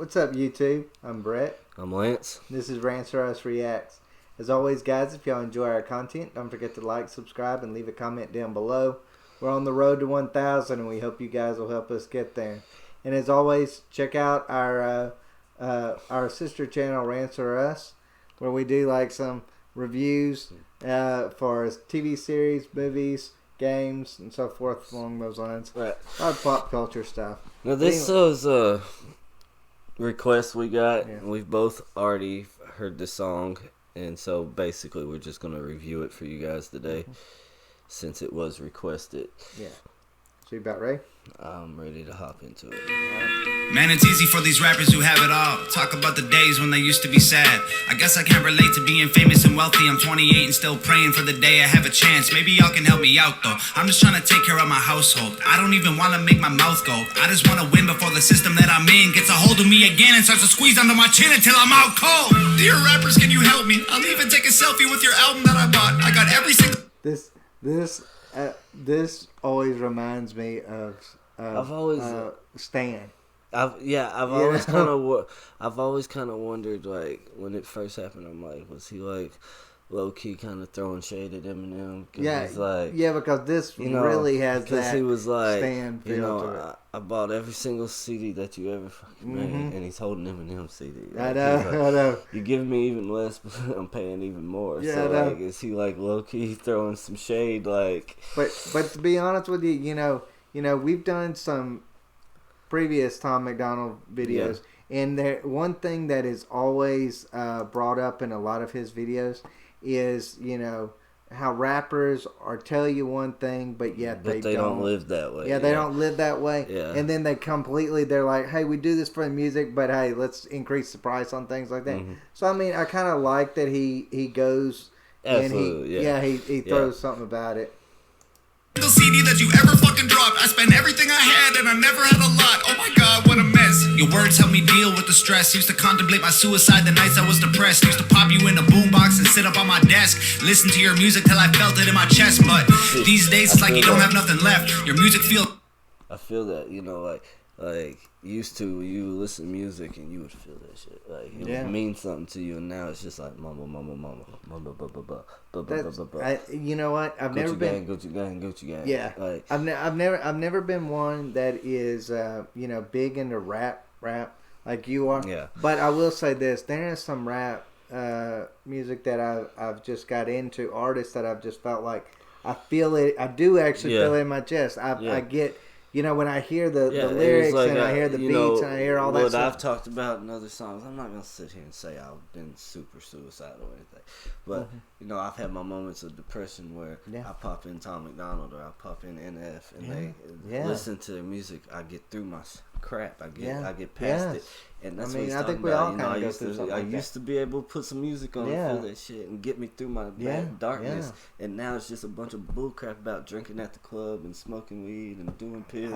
What's up, YouTube? I'm Brett. I'm Lance. This is Rants Reacts. As always, guys, if y'all enjoy our content, don't forget to like, subscribe, and leave a comment down below. We're on the road to 1,000, and we hope you guys will help us get there. And as always, check out our sister channel, Rants Us, where we do like some reviews for TV series, movies, games, and so forth along those lines. Right. A lot of pop culture stuff. Now this was a request we got. Yeah. We've both already heard the song, and so basically we're just going to review it for you guys today, since it was requested. Yeah. So you about ready? I'm ready to hop into it. Man, it's easy for these rappers who have it all. Talk about the days when they used to be sad. I guess I can't relate to being famous and wealthy. I'm 28 and still praying for the day I have a chance. Maybe y'all can help me out though. I'm just trying to take care of my household. I don't even want to make my mouth go. I just want to win before the system that I'm in gets a hold of me again and starts to squeeze under my chin until I'm out cold. Dear rappers, can you help me? I'll even take a selfie with your album that I bought. I got every single... This always reminds me of Stan. I've always kind of wondered, like, when it first happened, I'm like, was he like low key kind of throwing shade at Eminem? Yeah, he's like, because this really has that. He was like, Stan feel to it. I bought every single CD that you ever fucking made, and he's holding Eminem CD. I Like, know, like, I know. You're giving me even less, but I'm paying even more. Yeah, so I know. like, is he like low key throwing some shade? Like, but to be honest with you, you know, we've done some previous Tom Macdonald videos, and one thing that is always brought up in a lot of his videos is, how rappers tell you one thing, but yet they don't live that way. Yeah, they don't live that way. Yeah. And then they're like, hey, we do this for the music, but hey, let's increase the price on things like that. Mm-hmm. So I mean, I kind of like that he goes Absolutely, and he throws something about it. The CD that you ever fucking dropped. I spent everything I had and I never had a lot. Oh my god, what a mess. Your words help me deal with the stress. Used to contemplate my suicide the nights I was depressed. Used to pop you in a boombox and sit up on my desk. Listen to your music till I felt it in my chest. But these days it's like you don't have nothing left. Your music feels... I feel that, like used to, you listen to music and you would feel that shit. Like, it would mean something to you, and now it's just like mumble. You know what? I've never been Gucci gang. Yeah, like, I've never been one that is big into rap like you are. Yeah. But I will say this: there is some rap music that I've just got into, artists that I've just felt like I feel it. I do actually feel it in my chest. I get. When I hear the lyrics and I hear the beats and I hear all that what stuff. I've talked about in other songs, I'm not going to sit here and say I've been super suicidal or anything. But, I've had my moments of depression where I pop in Tom Macdonald or I pop in NF and they listen to their music. I get through my crap. I get past it. And that's what he's talking think we about. all kind of go through something like that. I used to be able to put some music on and feel that shit and get me through my darkness. Yeah. And now it's just a bunch of bullcrap about drinking at the club and smoking weed and doing pills.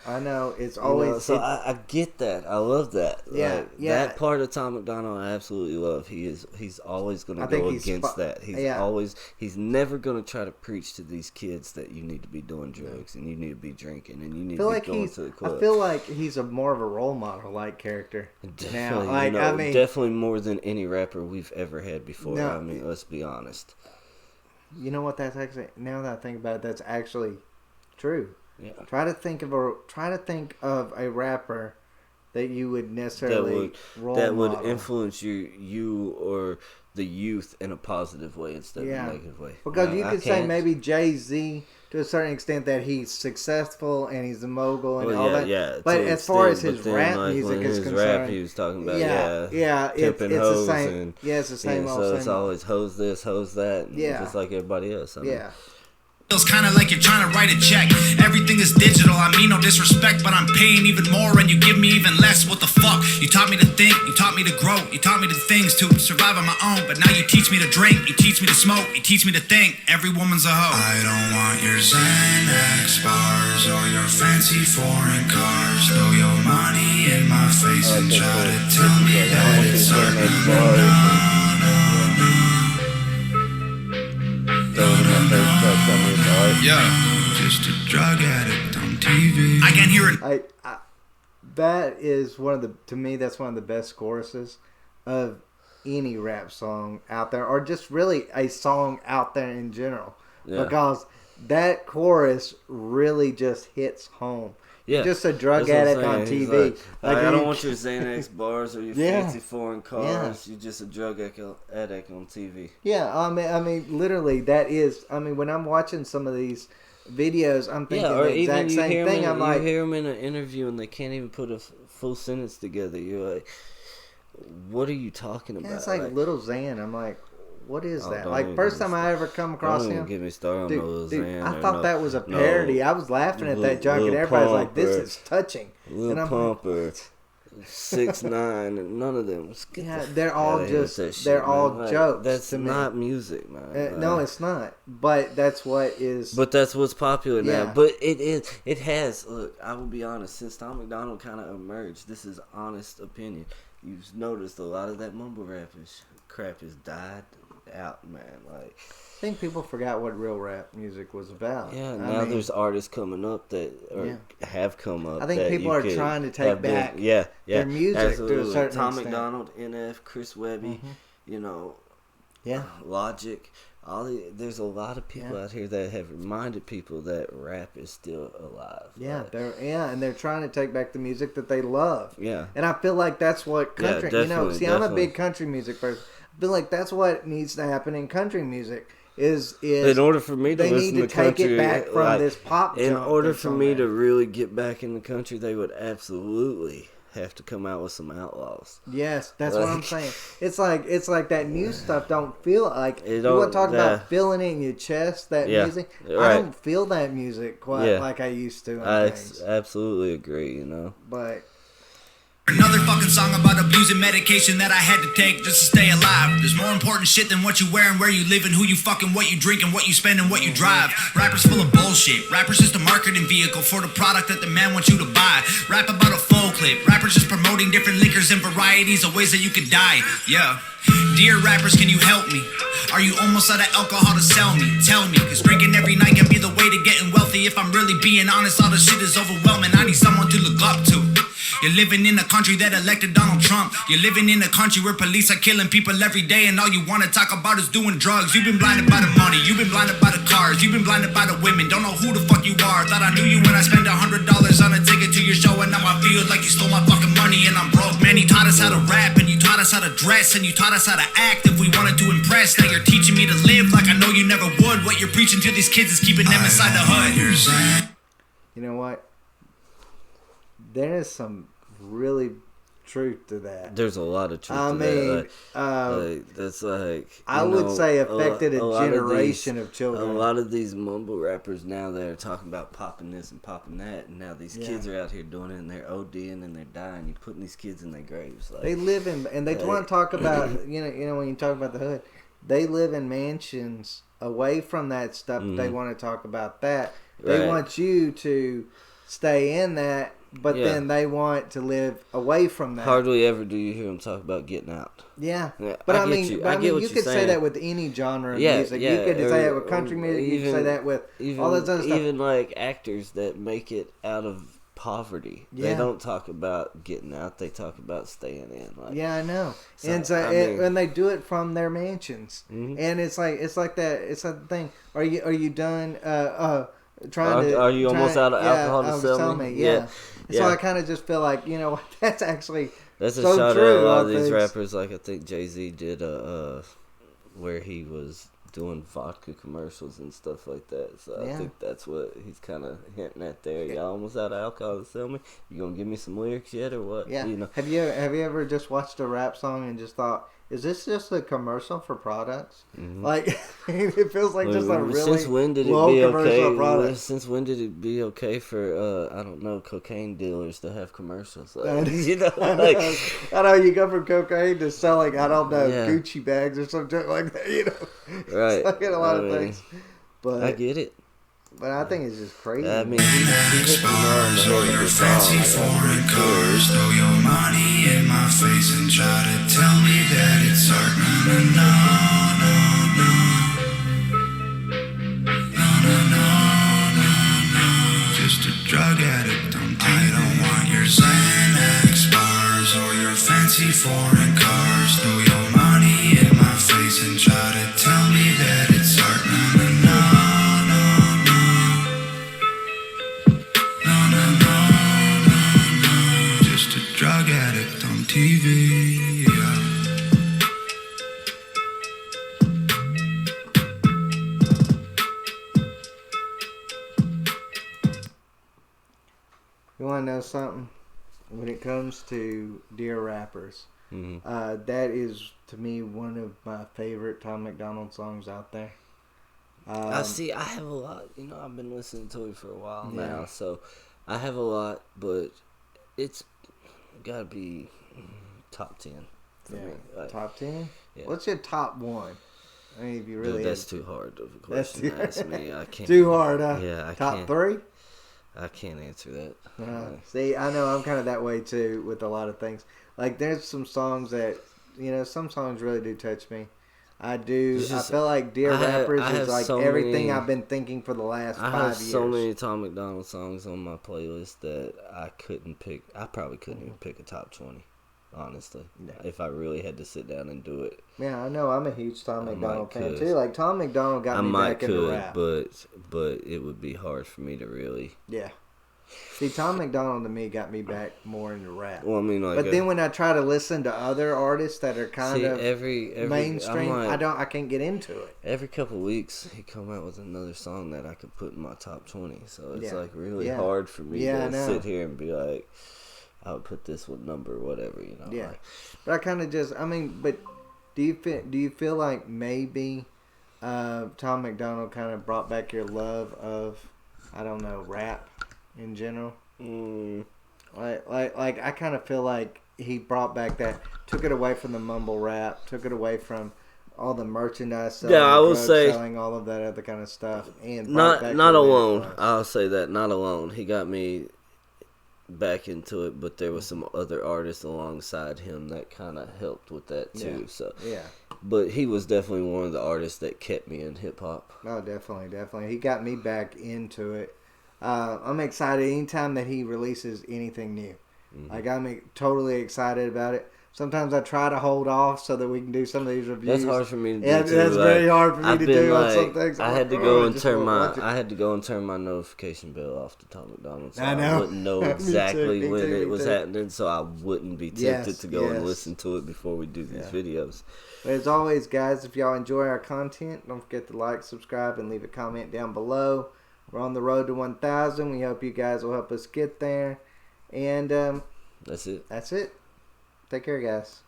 I know. It's always... So I get that. I love that. Yeah, like, that part of Tom Macdonald I absolutely love. He's always going to go against that. He's never going to try to preach to these kids that you need to be doing drugs and you need to be drinking and you need to be going to the club. I feel like he's more of a role model-like character. Definitely, now, definitely more than any rapper we've ever had before. No, I mean, let's be honest. You know what? That's actually, now that I think about it, that's actually true. Yeah. Try to think of a rapper that you would necessarily would influence you or the youth in a positive way instead of a negative way. Because you could say maybe Jay-Z to a certain extent that he's successful and he's a mogul and all that. Yeah, but as far as his rap music is concerned, rap he was talking about it's the same. It's the same. So it's always hose this, hose that, just like everybody else. Feels kind of like you're trying to write a check. Everything is digital, I mean no disrespect, but I'm paying even more and you give me even less. What the fuck? You taught me to think, you taught me to grow, you taught me the things to survive on my own, but now you teach me to drink, you teach me to smoke, you teach me to think. Every woman's a hoe. I don't want your Xanax bars or your fancy foreign cars. Throw your money in my face and try to tell me that it's art. Yeah, just a drug addict on TV. I can hear it. That is to me, that's one of the best choruses of any rap song out there, or just really a song out there in general. Yeah. Because that chorus really just hits home. Yeah. You're just a drug addict on TV. Like, I don't want your Xanax bars or your fancy foreign cars. You're just a drug addict on TV. Yeah, I mean, literally, that is. I mean, when I'm watching some of these videos, I'm thinking the exact same thing. I'm like, you hear them in an interview and they can't even put a full sentence together. You're like, what are you talking about? It's like Little Xan. I'm like, what is that? Like, first time I ever come across him. Don't get me started on Little Xan. I thought that was a parody. I was laughing at that junk, and everybody's like, this is touching. Lil Pumper, 6ix9ine, and none of them. Yeah, they're all just, they're all jokes. That's not music, man. No, it's not. But that's what is. But that's what's popular now. But it has, look, I will be honest, since Tom Macdonald kind of emerged, this is honest opinion. You've noticed a lot of that mumble crap has died out, man. Like, I think people forgot what real rap music was about. Yeah, now there's artists coming up that have come up. I think people are trying to take back their music absolutely. To a certain Tom extent. Macdonald, NF, Chris Webby, Logic. There's a lot of people out here that have reminded people that rap is still alive. Yeah, and they're trying to take back the music that they love. Yeah, and I feel like that's what country. I'm a big country music person. I feel like that's what needs to happen in country music. Is in order for me to listen to country, take it back from this pop. In order for me to really get back in the country, they would absolutely have to come out with some Outlaws. Yes, that's what I'm saying. It's like that new stuff don't feel like you want to talk about feeling it in your chest. That music, I don't feel that music quite like I used to. I absolutely agree. But. Another fucking song about abusing medication that I had to take just to stay alive. There's more important shit than what you wear and where you live and who you fucking, what you drink and what you spend and what you drive. Rappers full of bullshit. Rappers just a marketing vehicle for the product that the man wants you to buy. Rap about a full clip. Rappers just promoting different liquors and varieties of ways that you could die. Yeah. Dear rappers, can you help me? Are you almost out of alcohol to sell me? Tell me, cause drinking every night can be the way to getting wealthy. If I'm really being honest, all the shit is overwhelming. I need someone to look up to. You're living in a country that elected Donald Trump. You're living in a country where police are killing people every day, and all you want to talk about is doing drugs. You've been blinded by the money, you've been blinded by the cars, you've been blinded by the women. Don't know who the fuck you are. Thought I knew you when I spent $100 on a ticket to your show, and now I feel like you stole my fucking money and I'm broke. Man, you taught us how to rap, and you taught us how to dress, and you taught us how to act if we wanted to impress. Now you're teaching me to live like I know you never would. What you're preaching to these kids is keeping them inside the hood. You know what? There is some really truth to that. There's a lot of truth to that. That's like, I would say affected a generation of children. A lot of these mumble rappers now, they're talking about popping this and popping that, and now these kids are out here doing it, and they're ODing and they're dying. You're putting these kids in their graves. Like, they live in, and they want to talk about, you know, when you talk about the hood, they live in mansions away from that stuff. They want to talk about that. They want you to stay in that. But then they want to live away from that. Hardly ever do you hear them talk about getting out. Yeah. But I mean, you could say that with any genre of music. You could say that with country music. You could say that with all this other stuff. Even like actors that make it out of poverty. Yeah. They don't talk about getting out. They talk about staying in. Like, I know. So, and they do it from their mansions. Mm-hmm. And it's like that. It's like the thing. Are you done? Are you almost out of alcohol to sell me? Yeah. So I kind of just feel like, you know, that's actually that's so a shot true. At a lot of these rappers. Like I think Jay-Z did where he was doing vodka commercials and stuff like that. So I think that's what he's kind of hinting at there. Y'all almost out of alcohol to sell me? You gonna give me some lyrics yet or what? Yeah. You know. Have you ever just watched a rap song and just thought, is this just a commercial for products? Mm-hmm. Like, it feels like just a really since when did low it be commercial product. Since when did it be okay for, I don't know, cocaine dealers to have commercials? Like, you know, I know, you go from cocaine to selling, I don't know, Gucci bags or something like that, you know. Right. It's like a lot of things. But I get it. But I think it's just crazy. I mean, he hit the nail on the head with the fancy foreign cars. Throw your money in my face and try to tell me that it's art. No. Just a drug addict. I don't want your Xanax. fancy foreign cars. Throw your money in my face and try to tell me that it's art. No, no, no, no, no. No, no, no, no, no. Just a drug addict on TV. Yeah. You want to know something? When it comes to Dear Rappers, that is, to me, one of my favorite Tom Macdonald songs out there. I see. I have a lot. You know, I've been listening to it for a while now, so I have a lot, but it's gotta be top 10 for me. Like, top 10? Yeah. What's your top one? I mean, if you really... Dude, that's too hard of a question to ask me. I can't. Too hard, huh? Yeah, I top can't. 3? I can't answer that. See, I know I'm kind of that way too with a lot of things. Like, there's some songs that, you know, some songs really do touch me. I do. I feel like Dear Rappers is like so everything I've been thinking for the last 5 years. I have so many Tom Macdonald songs on my playlist that I couldn't pick. I probably couldn't even pick a top 20, honestly, if I really had to sit down and do it. Yeah, I know. I'm a huge Tom Macdonald fan too. Like, Tom Macdonald got me back into rap. But it would be hard for me to really. Yeah. See, Tom Macdonald to me got me back more into rap. Well, I mean, like, but then when I try to listen to other artists that are kind of every mainstream, like, I can't get into it. Every couple of weeks, he come out with another song that I could put in my top 20. So it's like really hard for me to sit here and be like, I would put this with number whatever, you know. Yeah, like, but I kind of just, I mean, but do you feel like maybe Tom Macdonald kind of brought back your love of, I don't know, rap in general? Like I kind of feel like he brought back that, took it away from the mumble rap, took it away from all the merchandise selling, I will say, selling all of that other kind of stuff, and not alone. I'll say that, not alone. He got me back into it, but there was some other artists alongside him that kind of helped with that too. Yeah. So yeah, but he was definitely one of the artists that kept me in hip hop. Oh, definitely. He got me back into it. I'm excited anytime that he releases anything new. Like, I'm totally excited about it. Sometimes I try to hold off so that we can do some of these reviews. That's hard for me to do. That's very hard for me to do on some things. I had to go and turn my notification bell off to Tom Macdonald, so I wouldn't know exactly when it was happening, so I wouldn't be tempted to go and listen to it before we do these videos. But as always, guys, if y'all enjoy our content, don't forget to like, subscribe, and leave a comment down below. We're on the road to 1,000. We hope you guys will help us get there. And that's it. Take care, guys.